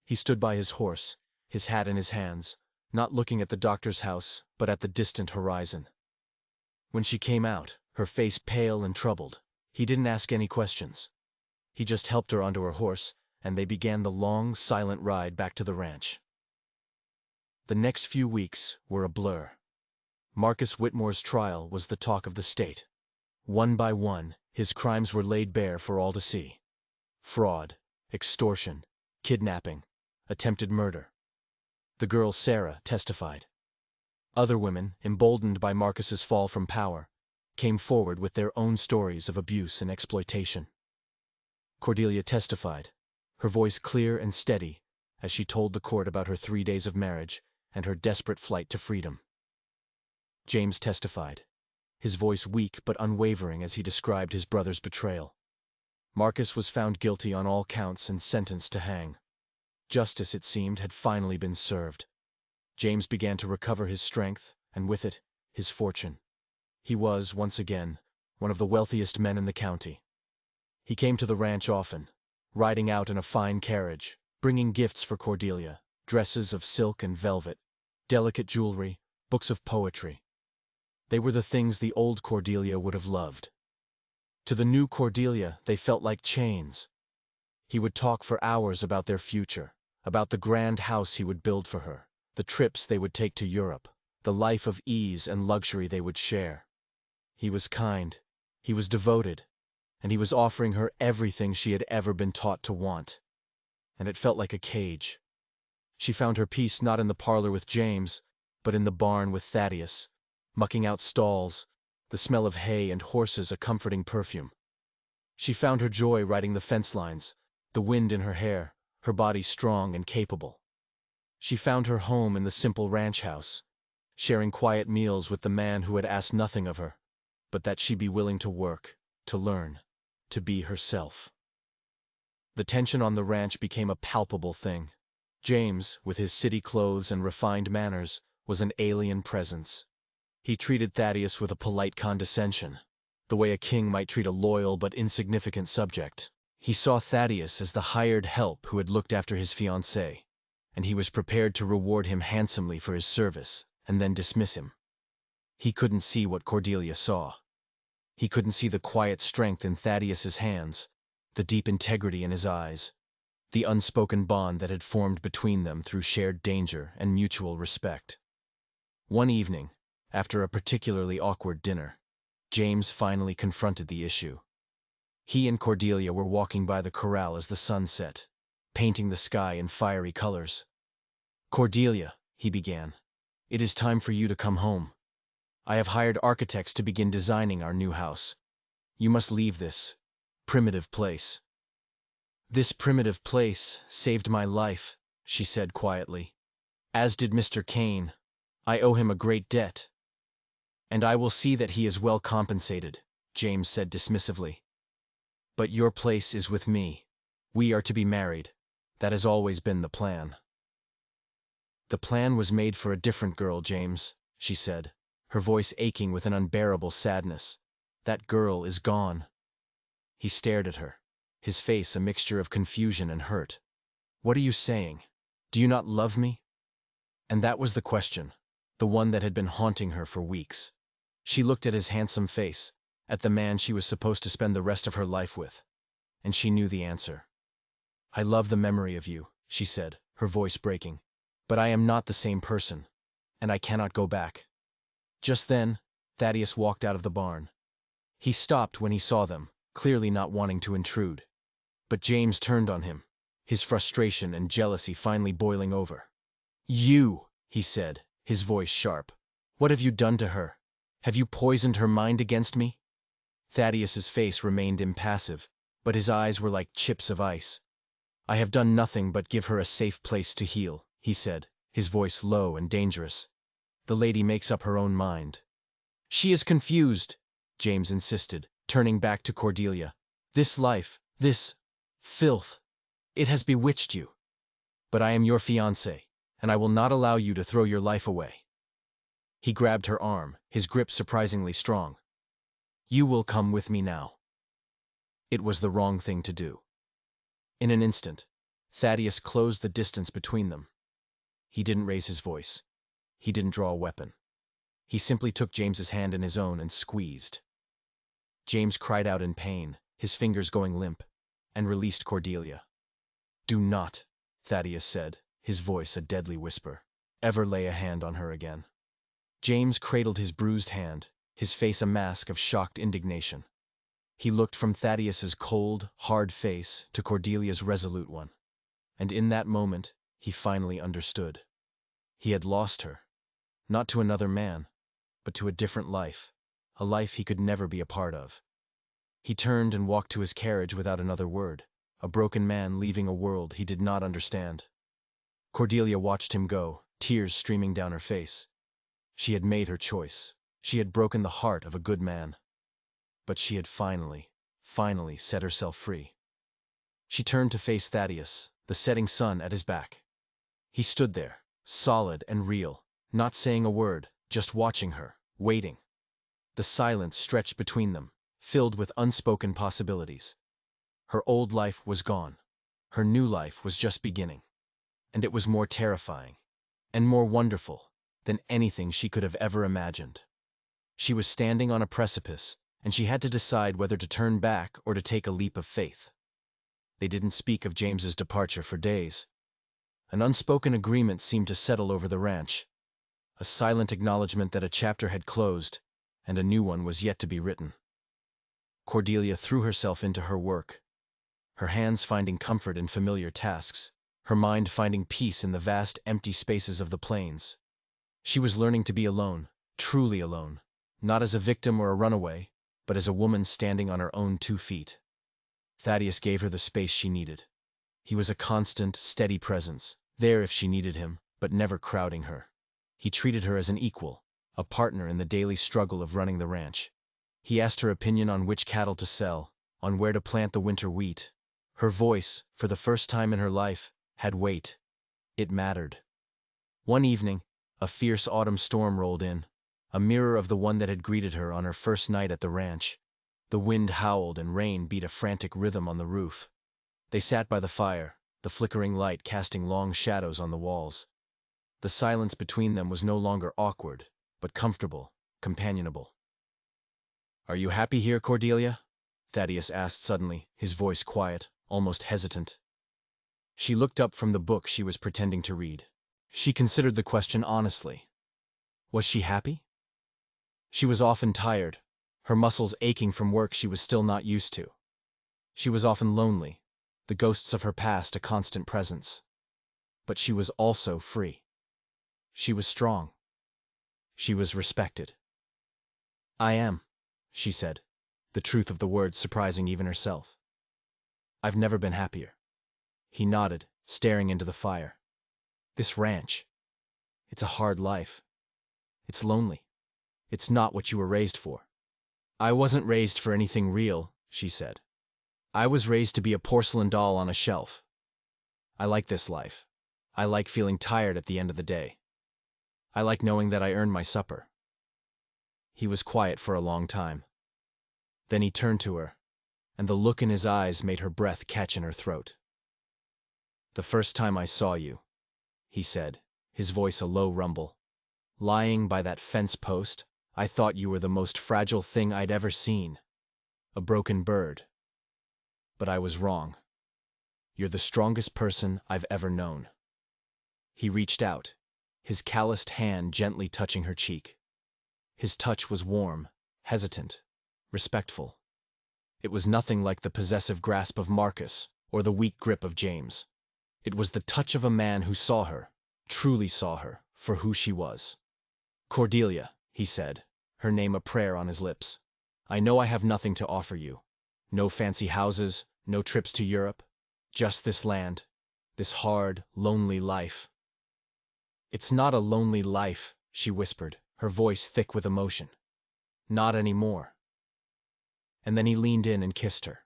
He stood by his horse, his hat in his hands, not looking at the doctor's house, but at the distant horizon. When she came out, her face pale and troubled, he didn't ask any questions. He just helped her onto her horse, and they began the long, silent ride back to the ranch. The next few weeks were a blur. Marcus Whitmore's trial was the talk of the state. One by one, his crimes were laid bare for all to see. Fraud, extortion, kidnapping, attempted murder. The girl Sarah testified. Other women, emboldened by Marcus's fall from power, came forward with their own stories of abuse and exploitation. Cordelia testified, her voice clear and steady, as she told the court about her 3 days of marriage and her desperate flight to freedom. James testified, his voice weak but unwavering as he described his brother's betrayal. Marcus was found guilty on all counts and sentenced to hang. Justice, it seemed, had finally been served. James began to recover his strength, and with it, his fortune. He was, once again, one of the wealthiest men in the county. He came to the ranch often, riding out in a fine carriage, bringing gifts for Cordelia, dresses of silk and velvet, delicate jewelry, books of poetry. They were the things the old Cordelia would have loved. To the new Cordelia, they felt like chains. He would talk for hours about their future, about the grand house he would build for her, the trips they would take to Europe, the life of ease and luxury they would share. He was kind, he was devoted, and he was offering her everything she had ever been taught to want. And it felt like a cage. She found her peace not in the parlor with James, but in the barn with Thaddeus, mucking out stalls, the smell of hay and horses a comforting perfume. She found her joy riding the fence lines, the wind in her hair, her body strong and capable. She found her home in the simple ranch house, sharing quiet meals with the man who had asked nothing of her, but that she be willing to work, to learn, to be herself. The tension on the ranch became a palpable thing. James, with his city clothes and refined manners, was an alien presence. He treated Thaddeus with a polite condescension, the way a king might treat a loyal but insignificant subject. He saw Thaddeus as the hired help who had looked after his fiancée, and he was prepared to reward him handsomely for his service, and then dismiss him. He couldn't see what Cordelia saw. He couldn't see the quiet strength in Thaddeus's hands, the deep integrity in his eyes, the unspoken bond that had formed between them through shared danger and mutual respect. One evening, after a particularly awkward dinner, James finally confronted the issue. He and Cordelia were walking by the corral as the sun set, painting the sky in fiery colors. "Cordelia," he began, "it is time for you to come home. I have hired architects to begin designing our new house. You must leave this primitive place." "This primitive place saved my life," she said quietly. "As did Mr. Kane. I owe him a great debt." "And I will see that he is well compensated," James said dismissively. "But your place is with me. We are to be married. That has always been the plan." "The plan was made for a different girl, James," she said, her voice aching with an unbearable sadness. "That girl is gone." He stared at her, his face a mixture of confusion and hurt. "What are you saying? Do you not love me?" And that was the question, the one that had been haunting her for weeks. She looked at his handsome face, at the man she was supposed to spend the rest of her life with, and she knew the answer. "I love the memory of you," she said, her voice breaking, "but I am not the same person, and I cannot go back." Just then, Thaddeus walked out of the barn. He stopped when he saw them, clearly not wanting to intrude. But James turned on him, his frustration and jealousy finally boiling over. "You," he said, his voice sharp. "What have you done to her? Have you poisoned her mind against me?" Thaddeus's face remained impassive, but his eyes were like chips of ice. "I have done nothing but give her a safe place to heal," he said, his voice low and dangerous. "The lady makes up her own mind." "She is confused," James insisted, turning back to Cordelia. "This life, this filth, it has bewitched you. But I am your fiancé, and I will not allow you to throw your life away." He grabbed her arm, his grip surprisingly strong. "You will come with me now." It was the wrong thing to do. In an instant, Thaddeus closed the distance between them. He didn't raise his voice. He didn't draw a weapon. He simply took James's hand in his own and squeezed. James cried out in pain, his fingers going limp, and released Cordelia. "Do not," Thaddeus said, his voice a deadly whisper, "ever lay a hand on her again." James cradled his bruised hand, his face a mask of shocked indignation. He looked from Thaddeus's cold, hard face to Cordelia's resolute one, and in that moment he finally understood. He had lost her, not to another man, but to a different life, a life he could never be a part of. He turned and walked to his carriage without another word, a broken man leaving a world he did not understand. Cordelia watched him go, tears streaming down her face. She had made her choice. She had broken the heart of a good man. But she had finally set herself free. She turned to face Thaddeus, the setting sun at his back. He stood there, solid and real, not saying a word, just watching her, waiting. The silence stretched between them, filled with unspoken possibilities. Her old life was gone. Her new life was just beginning. And it was more terrifying, and more wonderful, than anything she could have ever imagined. She was standing on a precipice, and she had to decide whether to turn back or to take a leap of faith. They didn't speak of James's departure for days. An unspoken agreement seemed to settle over the ranch, a silent acknowledgement that a chapter had closed and a new one was yet to be written. Cordelia threw herself into her work, her hands finding comfort in familiar tasks, her mind finding peace in the vast empty spaces of the plains. She was learning to be alone, truly alone, not as a victim or a runaway, but as a woman standing on her own 2 feet. Thaddeus gave her the space she needed. He was a constant, steady presence, there if she needed him, but never crowding her. He treated her as an equal, a partner in the daily struggle of running the ranch. He asked her opinion on which cattle to sell, on where to plant the winter wheat. Her voice, for the first time in her life, had weight. It mattered. One evening, a fierce autumn storm rolled in, a mirror of the one that had greeted her on her first night at the ranch. The wind howled and rain beat a frantic rhythm on the roof. They sat by the fire, the flickering light casting long shadows on the walls. The silence between them was no longer awkward, but comfortable, companionable. "Are you happy here, Cordelia?" Thaddeus asked suddenly, his voice quiet, almost hesitant. She looked up from the book she was pretending to read. She considered the question honestly. Was she happy? She was often tired, her muscles aching from work she was still not used to. She was often lonely, the ghosts of her past a constant presence. But she was also free. She was strong. She was respected. "I am," she said, the truth of the words surprising even herself. "I've never been happier." He nodded, staring into the fire. "This ranch. It's a hard life. It's lonely. It's not what you were raised for." "I wasn't raised for anything real," she said. "I was raised to be a porcelain doll on a shelf. I like this life. I like feeling tired at the end of the day. I like knowing that I earned my supper." He was quiet for a long time. Then he turned to her, and the look in his eyes made her breath catch in her throat. "The first time I saw you," he said, his voice a low rumble, "lying by that fence post, I thought you were the most fragile thing I'd ever seen. A broken bird. But I was wrong. You're the strongest person I've ever known." He reached out, his calloused hand gently touching her cheek. His touch was warm, hesitant, respectful. It was nothing like the possessive grasp of Marcus or the weak grip of James. It was the touch of a man who saw her, truly saw her, for who she was. "Cordelia," he said, her name a prayer on his lips, "I know I have nothing to offer you. No fancy houses, No trips to Europe. Just this land. This hard, lonely life. It's not a lonely life, she whispered, her voice thick with emotion. Not anymore. And then he leaned in and kissed her.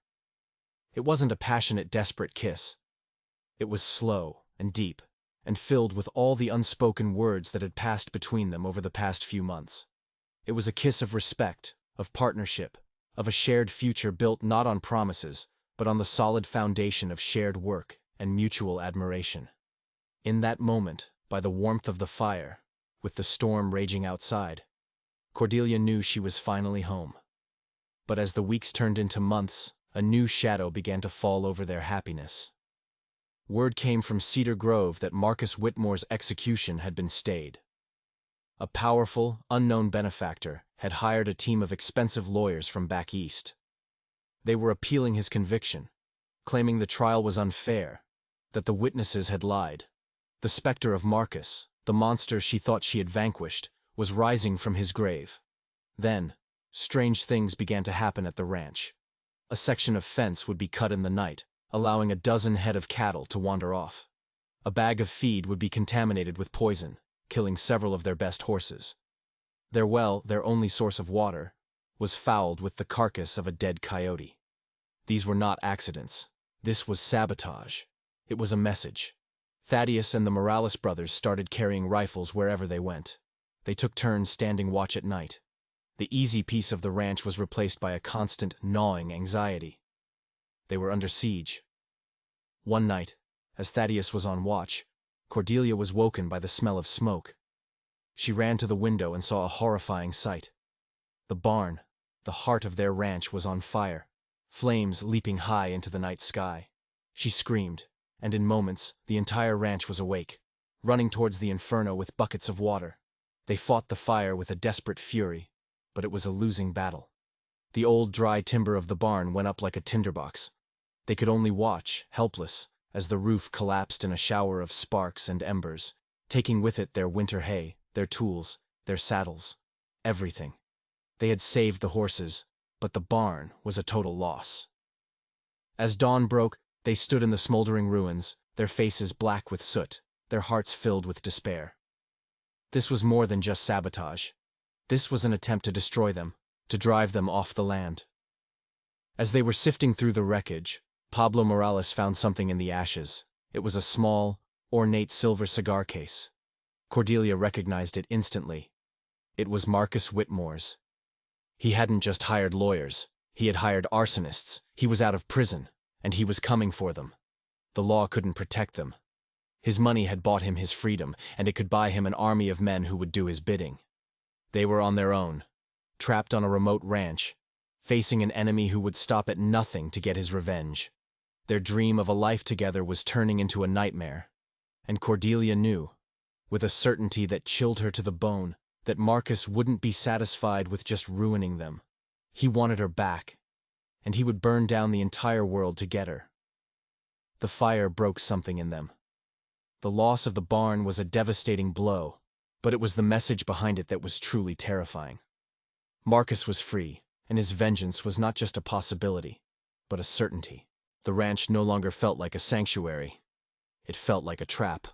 It wasn't a passionate, desperate kiss. It was slow and deep, and filled with all the unspoken words that had passed between them over the past few months. It was a kiss of respect, of partnership, of a shared future built not on promises, but on the solid foundation of shared work and mutual admiration. In that moment, by the warmth of the fire, with the storm raging outside, Cordelia knew she was finally home. But as the weeks turned into months, a new shadow began to fall over their happiness. Word came from Cedar Grove that Marcus Whitmore's execution had been stayed. A powerful, unknown benefactor had hired a team of expensive lawyers from back east. They were appealing his conviction, claiming the trial was unfair, that the witnesses had lied. The specter of Marcus, the monster she thought she had vanquished, was rising from his grave. Then, strange things began to happen at the ranch. A section of fence would be cut in the night, allowing a dozen head of cattle to wander off. A bag of feed would be contaminated with poison, killing several of their best horses. Their well, their only source of water, was fouled with the carcass of a dead coyote. These were not accidents. This was sabotage. It was a message. Thaddeus and the Morales brothers started carrying rifles wherever they went. They took turns standing watch at night. The easy peace of the ranch was replaced by a constant, gnawing anxiety. They were under siege. One night, as Thaddeus was on watch, Cordelia was woken by the smell of smoke. She ran to the window and saw a horrifying sight. The barn, the heart of their ranch, was on fire, flames leaping high into the night sky. She screamed, and in moments the entire ranch was awake, running towards the inferno with buckets of water. They fought the fire with a desperate fury, but it was a losing battle. The old dry timber of the barn went up like a tinderbox. They could only watch, helpless, as the roof collapsed in a shower of sparks and embers, taking with it their winter hay, their tools, their saddles, everything. They had saved the horses, but the barn was a total loss. As dawn broke, they stood in the smoldering ruins, their faces black with soot, their hearts filled with despair. This was more than just sabotage. This was an attempt to destroy them, to drive them off the land. As they were sifting through the wreckage, Pablo Morales found something in the ashes. It was a small, ornate silver cigar case. Cordelia recognized it instantly. It was Marcus Whitmore's. He hadn't just hired lawyers. He had hired arsonists. He was out of prison, and he was coming for them. The law couldn't protect them. His money had bought him his freedom, and it could buy him an army of men who would do his bidding. They were on their own, trapped on a remote ranch, facing an enemy who would stop at nothing to get his revenge. Their dream of a life together was turning into a nightmare, and Cordelia knew, with a certainty that chilled her to the bone, that Marcus wouldn't be satisfied with just ruining them. He wanted her back, and he would burn down the entire world to get her. The fire broke something in them. The loss of the barn was a devastating blow, but it was the message behind it that was truly terrifying. Marcus was free, and his vengeance was not just a possibility, but a certainty. The ranch no longer felt like a sanctuary. It felt like a trap.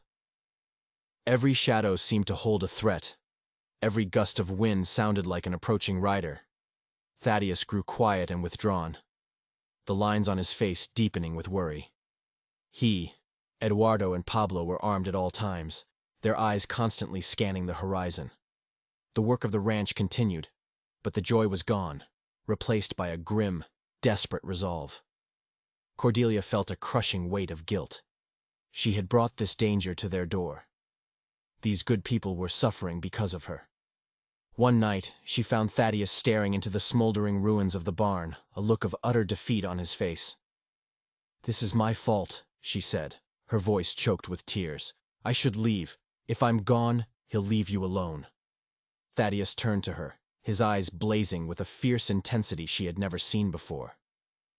Every shadow seemed to hold a threat. Every gust of wind sounded like an approaching rider. Thaddeus grew quiet and withdrawn, the lines on his face deepening with worry. He, Eduardo, and Pablo were armed at all times, their eyes constantly scanning the horizon. The work of the ranch continued, but the joy was gone, replaced by a grim, desperate resolve. Cordelia felt a crushing weight of guilt. She had brought this danger to their door. These good people were suffering because of her. One night, she found Thaddeus staring into the smoldering ruins of the barn, a look of utter defeat on his face. "This is my fault," she said, her voice choked with tears. "I should leave. If I'm gone, he'll leave you alone." Thaddeus turned to her, his eyes blazing with a fierce intensity she had never seen before.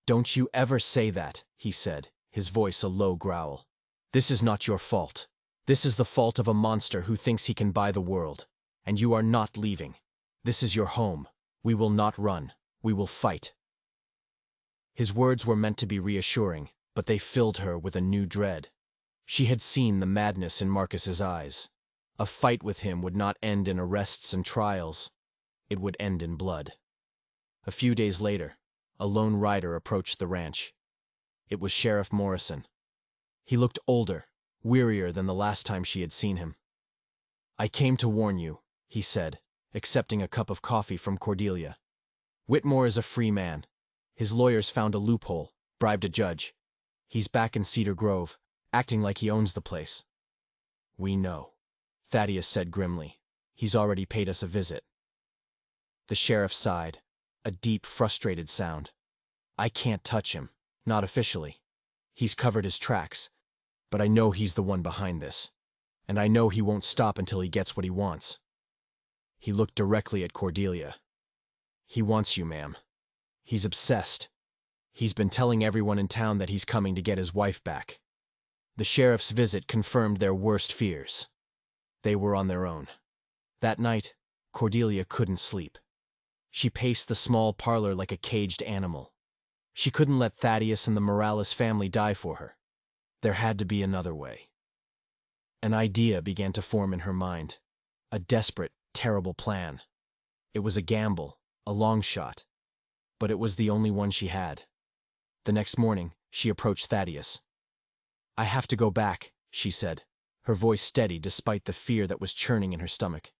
"Don't you ever say that," he said, his voice a low growl. "This is not your fault. This is the fault of a monster who thinks he can buy the world. And you are not leaving. This is your home. We will not run. We will fight." His words were meant to be reassuring, but they filled her with a new dread. She had seen the madness in Marcus's eyes. A fight with him would not end in arrests and trials. It would end in blood. A few days later, a lone rider approached the ranch. It was Sheriff Morrison. He looked older, wearier than the last time she had seen him. "I came to warn you," he said, accepting a cup of coffee from Cordelia. "Whitmore is a free man. His lawyers found a loophole, bribed a judge. He's back in Cedar Grove, acting like he owns the place." "We know," Thaddeus said grimly. "He's already paid us a visit." The sheriff sighed, a deep, frustrated sound. "I can't touch him, not officially. He's covered his tracks, but I know he's the one behind this, and I know he won't stop until he gets what he wants." He looked directly at Cordelia. "He wants you, ma'am. He's obsessed. He's been telling everyone in town that he's coming to get his wife back." The sheriff's visit confirmed their worst fears. They were on their own. That night, Cordelia couldn't sleep. She paced the small parlor like a caged animal. She couldn't let Thaddeus and the Morales family die for her. There had to be another way. An idea began to form in her mind. A desperate, terrible plan. It was a gamble, a long shot, but it was the only one she had. The next morning, she approached Thaddeus. "I have to go back," she said, her voice steady despite the fear that was churning in her stomach.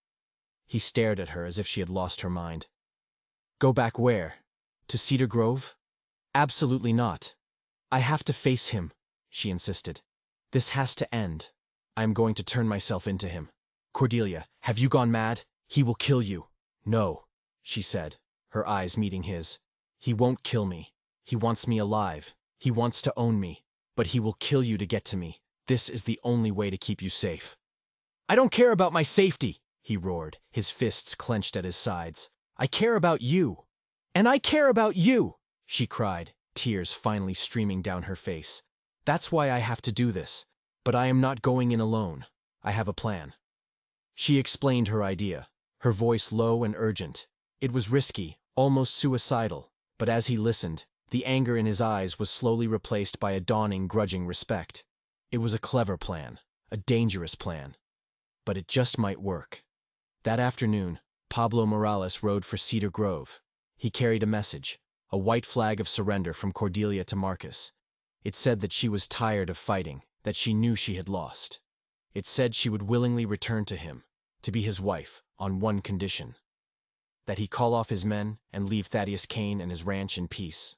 He stared at her as if she had lost her mind. "Go back where? To Cedar Grove?" "Absolutely not. I have to face him," she insisted. "This has to end. I am going to turn myself into him. Cordelia, have you gone mad? He will kill you." "No," she said, her eyes meeting his. "He won't kill me. He wants me alive. He wants to own me. But he will kill you to get to me. This is the only way to keep you safe." "I don't care about my safety," he roared, his fists clenched at his sides. "I care about you." "And I care about you," she cried, tears finally streaming down her face. "That's why I have to do this. But I am not going in alone. I have a plan." She explained her idea, her voice low and urgent. It was risky, almost suicidal, but as he listened, the anger in his eyes was slowly replaced by a dawning grudging respect. It was a clever plan, a dangerous plan, but it just might work. That afternoon, Pablo Morales rode for Cedar Grove. He carried a message, a white flag of surrender from Cordelia to Marcus. It said that she was tired of fighting, that she knew she had lost. It said she would willingly return to him, to be his wife, on one condition: that he call off his men and leave Thaddeus Kane and his ranch in peace.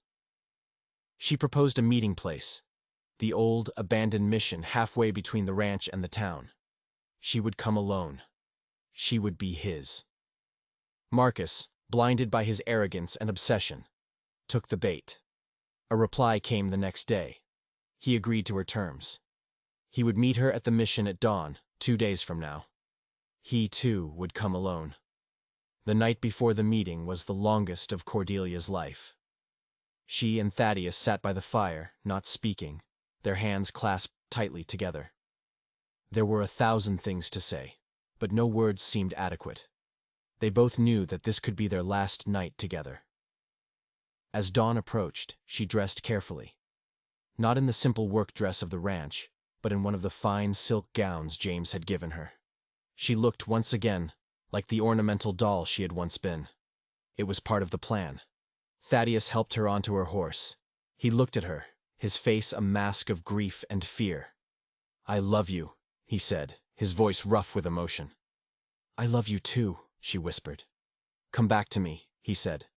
She proposed a meeting place, the old, abandoned mission halfway between the ranch and the town. She would come alone. She would be his. Marcus, blinded by his arrogance and obsession, took the bait. A reply came the next day. He agreed to her terms. He would meet her at the mission at dawn, 2 days from now. He, too, would come alone. The night before the meeting was the longest of Cordelia's life. She and Thaddeus sat by the fire, not speaking, their hands clasped tightly together. There were 1,000 things to say, but no words seemed adequate. They both knew that this could be their last night together. As dawn approached, she dressed carefully. Not in the simple work dress of the ranch, but in one of the fine silk gowns James had given her. She looked once again like the ornamental doll she had once been. It was part of the plan. Thaddeus helped her onto her horse. He looked at her, his face a mask of grief and fear. "I love you," he said, his voice rough with emotion. "I love you too," she whispered. "Come back to me," he said.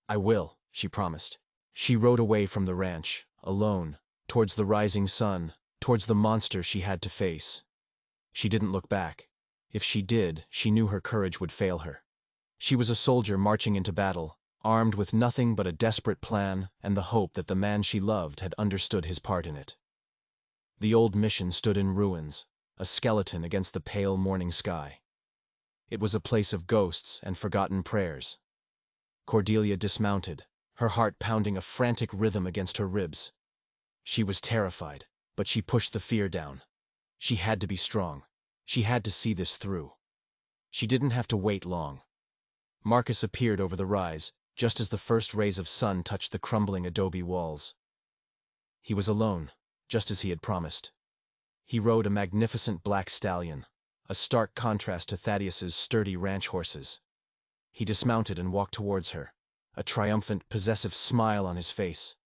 "I will," she promised. She rode away from the ranch, alone, towards the rising sun, towards the monster she had to face. She didn't look back. If she did, she knew her courage would fail her. She was a soldier marching into battle, armed with nothing but a desperate plan and the hope that the man she loved had understood his part in it. The old mission stood in ruins, a skeleton against the pale morning sky. It was a place of ghosts and forgotten prayers. Cordelia dismounted, her heart pounding a frantic rhythm against her ribs. She was terrified, but she pushed the fear down. She had to be strong. She had to see this through. She didn't have to wait long. Marcus appeared over the rise, just as the first rays of sun touched the crumbling adobe walls. He was alone, just as he had promised. He rode a magnificent black stallion, a stark contrast to Thaddeus's sturdy ranch horses. He dismounted and walked towards her, a triumphant, possessive smile on his face.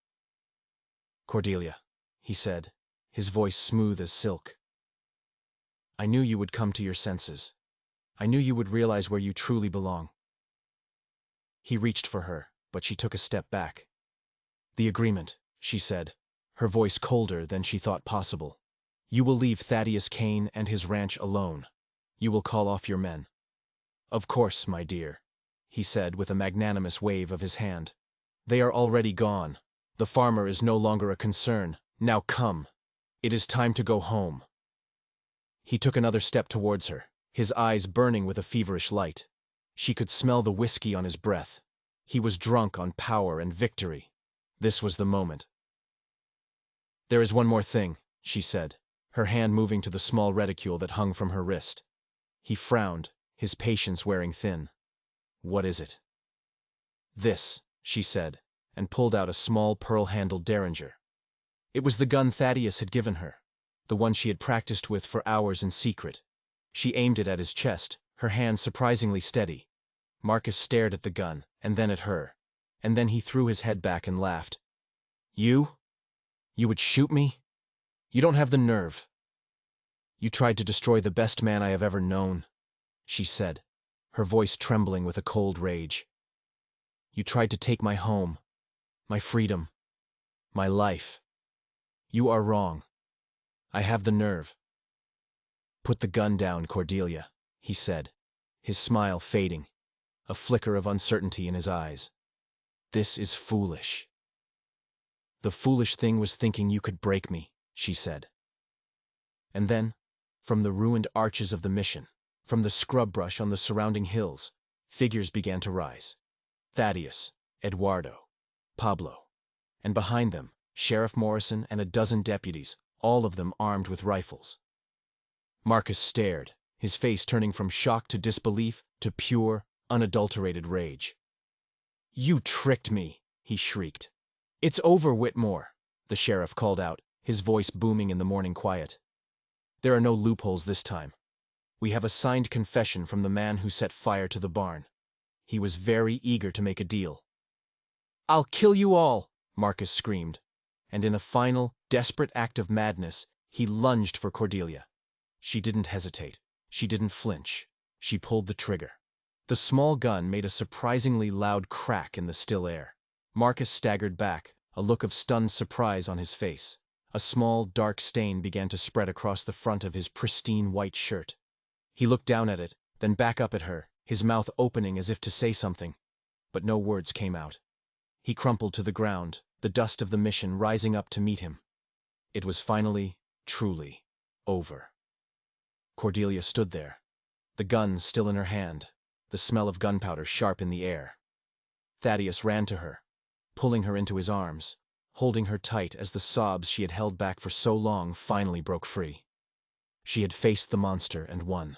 "Cordelia," he said, his voice smooth as silk. "I knew you would come to your senses. I knew you would realize where you truly belong." He reached for her, but she took a step back. "The agreement," she said, her voice colder than she thought possible. "You will leave Thaddeus Kane and his ranch alone. You will call off your men." "Of course, my dear," he said with a magnanimous wave of his hand. "They are already gone. The farmer is no longer a concern. Now come. It is time to go home." He took another step towards her, his eyes burning with a feverish light. She could smell the whiskey on his breath. He was drunk on power and victory. This was the moment. "There is one more thing," she said, her hand moving to the small reticule that hung from her wrist. He frowned, his patience wearing thin. "What is it?" "This," she said, and pulled out a small pearl-handled derringer. It was the gun Thaddeus had given her, the one she had practiced with for hours in secret. She aimed it at his chest, her hand surprisingly steady. Marcus stared at the gun, and then at her, and then he threw his head back and laughed. "You? You would shoot me? You don't have the nerve. You tried to destroy the best man I have ever known," she said, her voice trembling with a cold rage. "You tried to take my home, my freedom, my life. You are wrong. I have the nerve." "Put the gun down, Cordelia," he said, his smile fading, a flicker of uncertainty in his eyes. "This is foolish." "The foolish thing was thinking you could break me," she said. And then, from the ruined arches of the mission, from the scrub brush on the surrounding hills, figures began to rise. Thaddeus, Eduardo, Pablo, and behind them, Sheriff Morrison and a dozen deputies, all of them armed with rifles. Marcus stared, his face turning from shock to disbelief to pure, unadulterated rage. "You tricked me!" he shrieked. "It's over, Whitmore," the sheriff called out, his voice booming in the morning quiet. "There are no loopholes this time. We have a signed confession from the man who set fire to the barn. He was very eager to make a deal." "I'll kill you all!" Marcus screamed, and in a final, desperate act of madness, he lunged for Cordelia. She didn't hesitate. She didn't flinch. She pulled the trigger. The small gun made a surprisingly loud crack in the still air. Marcus staggered back, a look of stunned surprise on his face. A small, dark stain began to spread across the front of his pristine white shirt. He looked down at it, then back up at her, his mouth opening as if to say something, but no words came out. He crumpled to the ground, the dust of the mission rising up to meet him. It was finally, truly, over. Cordelia stood there, the gun still in her hand, the smell of gunpowder sharp in the air. Thaddeus ran to her, pulling her into his arms, holding her tight as the sobs she had held back for so long finally broke free. She had faced the monster and won.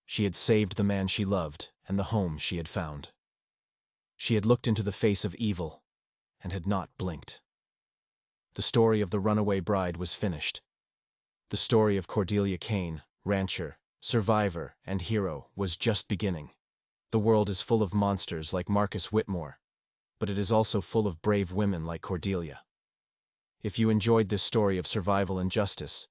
She had saved the man she loved and the home she had found. She had looked into the face of evil and had not blinked. The story of the runaway bride was finished. The story of Cordelia Kane, rancher, survivor, and hero, was just beginning. The world is full of monsters like Marcus Whitmore, but it is also full of brave women like Cordelia. If you enjoyed this story of survival and justice,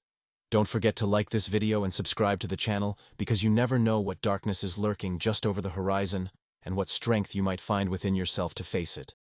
don't forget to like this video and subscribe to the channel, because you never know what darkness is lurking just over the horizon and what strength you might find within yourself to face it.